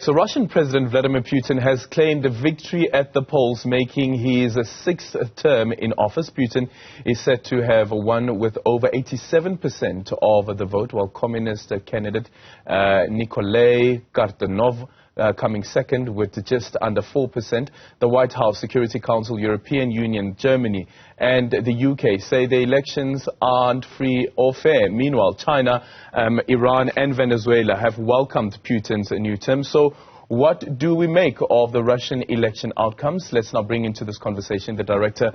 So Russian President Vladimir Putin has claimed a victory at the polls, making his sixth term in office. Putin is said to have won with over 87% of the vote, while communist candidate Nikolay Kharitonov coming second with just under 4%. The White House, Security Council, European Union, Germany and the UK say the elections aren't free or fair. Meanwhile, China, Iran and Venezuela have welcomed Putin's new term. So what do we make of the Russian election outcomes? Let's now bring into this conversation the director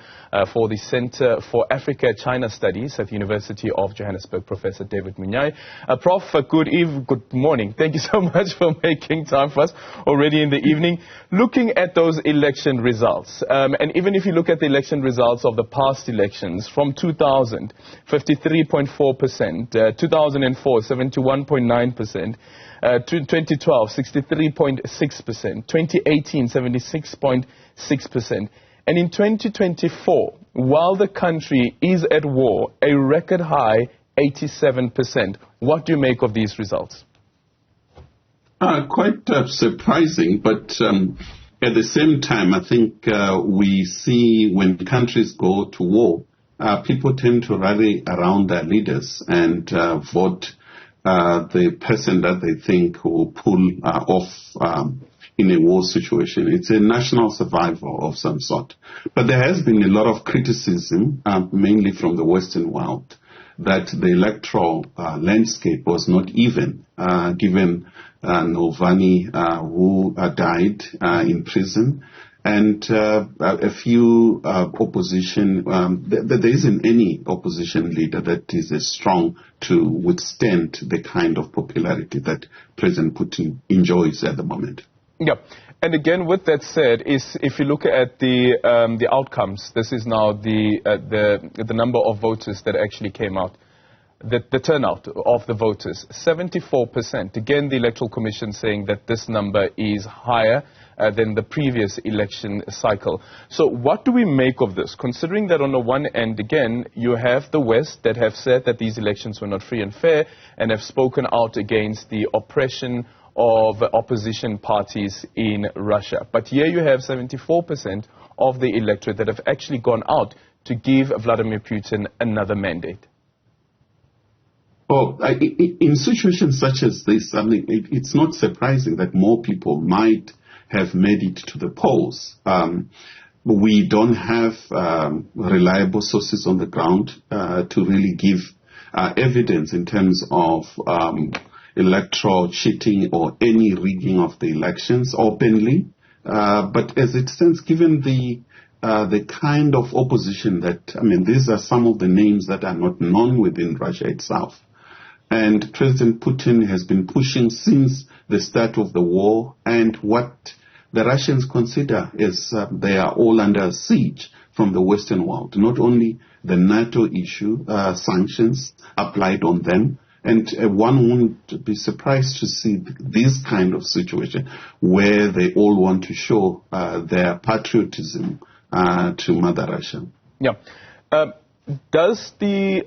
for the Center for Africa-China Studies at the University of Johannesburg, Professor David Monyae. Prof, good morning. Thank you so much for making time for us already in the evening. Looking at those election results, and even if you look at the election results of the past elections, from 2000, 53.4%, 2004, 71.9%, 2012, 63.6%, 2018, 76.6%. And in 2024, while the country is at war, a record high 87%. What do you make of these results? Quite surprising, but at the same time, I think we see when countries go to war, people tend to rally around their leaders and vote the person that they think will pull off in a war situation. It's a national survival of some sort. But there has been a lot of criticism, mainly from the Western world, that the electoral landscape was not even, given Navalny, who died in prison, and a few opposition, there isn't any opposition leader that is as strong to withstand the kind of popularity that President Putin enjoys at the moment. Yeah, and again, with that said, if you look at the outcomes, this is now the number of voters that actually came out. The turnout of the voters, 74%. Again, the Electoral Commission saying that this number is higher than the previous election cycle. So what do we make of this, considering that on the one end, again, you have the West that have said that these elections were not free and fair and have spoken out against the oppression of opposition parties in Russia. But here you have 74% of the electorate that have actually gone out to give Vladimir Putin another mandate. Well, in situations such as this, I mean, it's not surprising that more people might have made it to the polls. We don't have reliable sources on the ground to really give evidence in terms of electoral cheating or any rigging of the elections openly. But as it stands, given the kind of opposition that, I mean, these are some of the names that are not known within Russia itself. And President Putin has been pushing since the start of the war, and what the Russians consider is they are all under siege from the Western world. Not only the NATO issue, sanctions applied on them, and one wouldn't be surprised to see this kind of situation where they all want to show their patriotism to Mother Russia. Yeah. Does the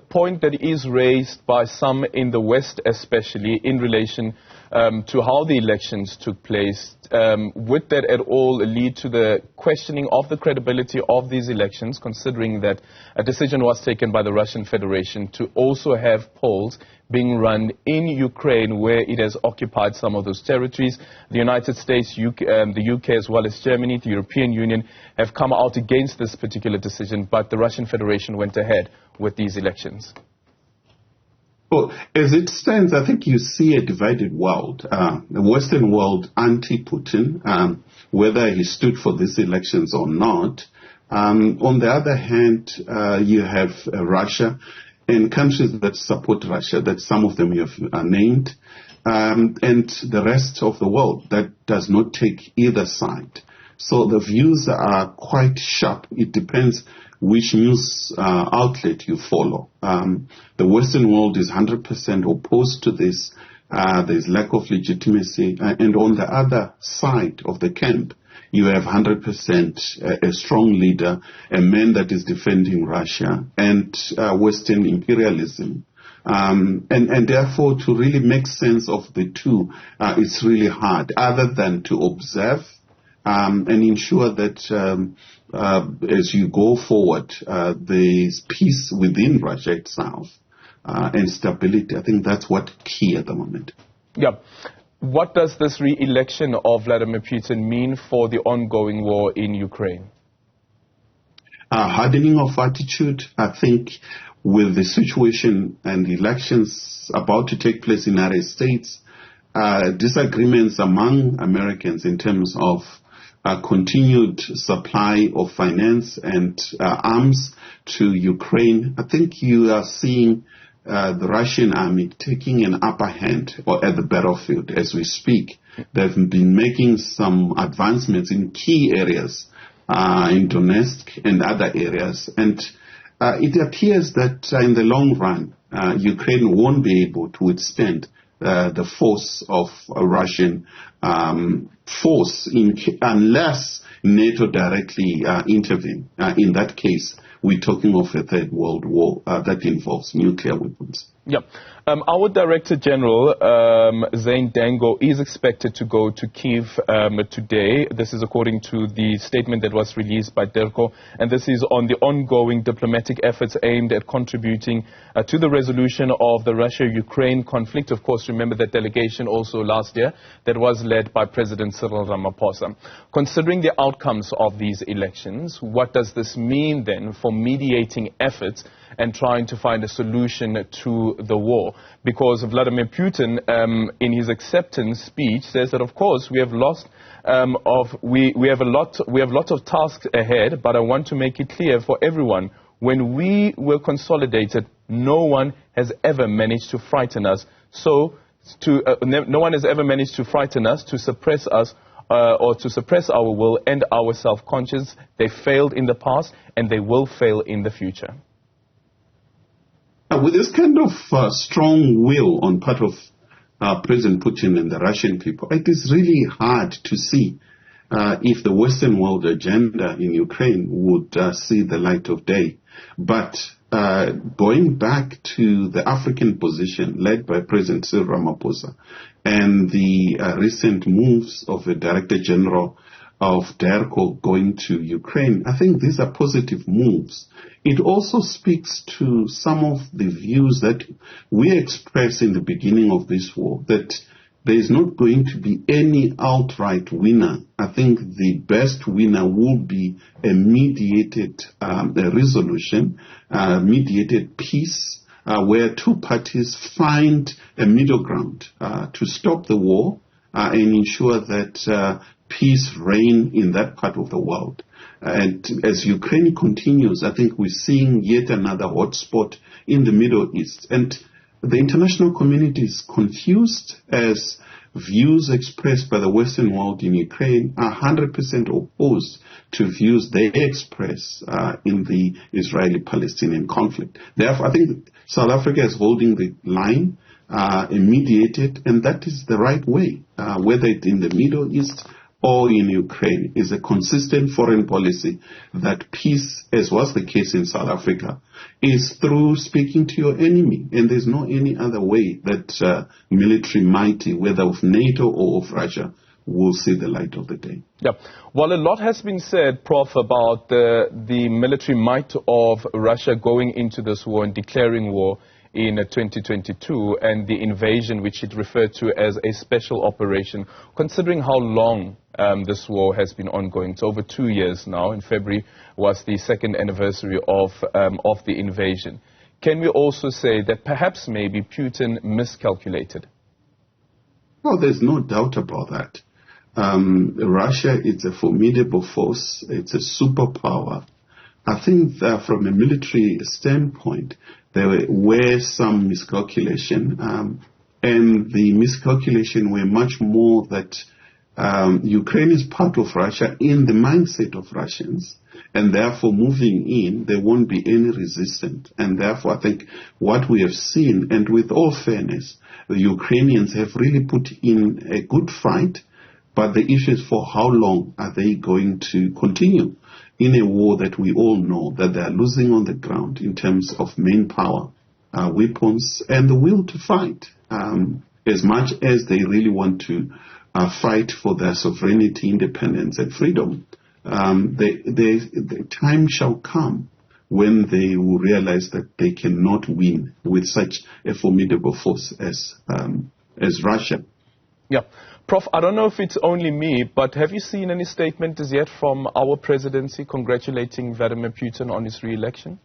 point that is raised by some in the West, especially in relation to how the elections took place, would that at all lead to the questioning of the credibility of these elections, considering that a decision was taken by the Russian Federation to also have polls being run in Ukraine, where it has occupied some of those territories? The United States, the UK, as well as Germany, the European Union, have come out against this particular decision, but the Russian Federation went ahead with these elections. Well, as it stands, I think you see a divided world. The Western world anti-Putin, whether he stood for these elections or not. On the other hand, you have Russia and countries that support Russia, that some of them you have named, and the rest of the world that does not take either side. So the views are quite sharp. It depends which news outlet you follow. The Western world is 100% opposed to this. There's lack of legitimacy. And on the other side of the camp, you have 100% a strong leader, a man that is defending Russia and Western imperialism And therefore, to really make sense of the two, it's really hard, other than to observe and ensure that as you go forward, there's peace within Russia itself and stability. I think that's what's key at the moment. Yeah. What does this re-election of Vladimir Putin mean for the ongoing war in Ukraine? Hardening of attitude, I think, with the situation and the elections about to take place in the United States, disagreements among Americans in terms of continued supply of finance and arms to Ukraine. I think you are seeing the Russian army taking an upper hand at the battlefield as we speak. They've been making some advancements in key areas in Donetsk and other areas. And it appears that in the long run, Ukraine won't be able to withstand the force of a Russian force unless NATO directly intervene. In that case, we're talking of a third world war that involves nuclear weapons. Yeah. Our Director General, Zain Dango, is expected to go to Kyiv today. This is according to the statement that was released by DERCO, and this is on the ongoing diplomatic efforts aimed at contributing to the resolution of the Russia-Ukraine conflict. Of course, remember that delegation also last year that was led by President Cyril Ramaphosa. Considering the outcomes of these elections, what does this mean then for mediating efforts and trying to find a solution to the war? Because Vladimir Putin, in his acceptance speech, says that of course we have lots of tasks ahead, but I want to make it clear for everyone, when we were consolidated, no one has ever managed to frighten us. No one has ever managed to frighten us, to suppress us, or to suppress our will and our self-conscious. They failed in the past, and they will fail in the future. With this kind of strong will on part of President Putin and the Russian people, it is really hard to see if the Western world agenda in Ukraine would see the light of day. But going back to the African position led by President Cyril Ramaphosa and the recent moves of the Director General of DERCO going to Ukraine, I think these are positive moves. It also speaks to some of the views that we expressed in the beginning of this war, that there is not going to be any outright winner. I think the best winner will be a mediated resolution, mediated peace, where two parties find a middle ground to stop the war and ensure that peace reign in that part of the world. And as Ukraine continues, I think we're seeing yet another hotspot in the Middle East. And the international community is confused as views expressed by the Western world in Ukraine are 100% opposed to views they express in the Israeli-Palestinian conflict. Therefore, I think South Africa is holding the line, mediated, and that is the right way, whether it's in the Middle East or in Ukraine, is a consistent foreign policy that peace, as was the case in South Africa, is through speaking to your enemy. And there's no any other way that military might, whether of NATO or of Russia, will see the light of the day. Yeah. Well, a lot has been said, Prof, about the military might of Russia going into this war and declaring war in 2022 and the invasion, which it referred to as a special operation. Considering how long this war has been ongoing, it's over 2 years now. In February was the second anniversary of the invasion. Can we also say that perhaps maybe Putin miscalculated? Well, there's no doubt about that. Russia is a formidable force. It's a superpower. I think that from a military standpoint, there were some miscalculation, and the miscalculation were much more that Ukraine is part of Russia in the mindset of Russians, and therefore moving in, there won't be any resistance. And therefore, I think what we have seen, and with all fairness, the Ukrainians have really put in a good fight, but the issue is for how long are they going to continue in a war that we all know that they are losing on the ground in terms of main power weapons, and the will to fight. As much as they really want to fight for their sovereignty, independence, and freedom, the time shall come when they will realize that they cannot win with such a formidable force as Russia. Yeah. Prof, I don't know if it's only me, but have you seen any statement as yet from our presidency congratulating Vladimir Putin on his re-election?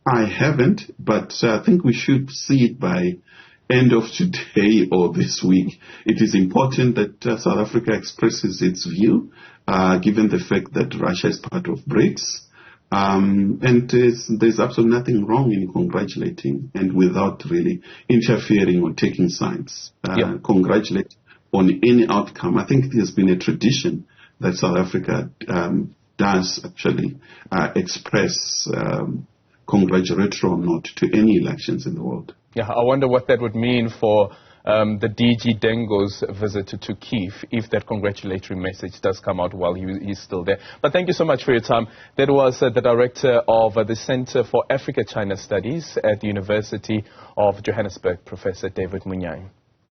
I haven't, but I think we should see it by end of today or this week. It is important that South Africa expresses its view, given the fact that Russia is part of BRICS. And there's absolutely nothing wrong in congratulating and without really interfering or taking sides. Congratulate on any outcome. I think there's been a tradition that South Africa does actually express congratulatory note to any elections in the world. Yeah, I wonder what that would mean for the DG Dengo's visit to Kyiv, if that congratulatory message does come out while he's still there. But thank you so much for your time. That was the director of the Center for Africa-China Studies at the University of Johannesburg, Professor David Monyae.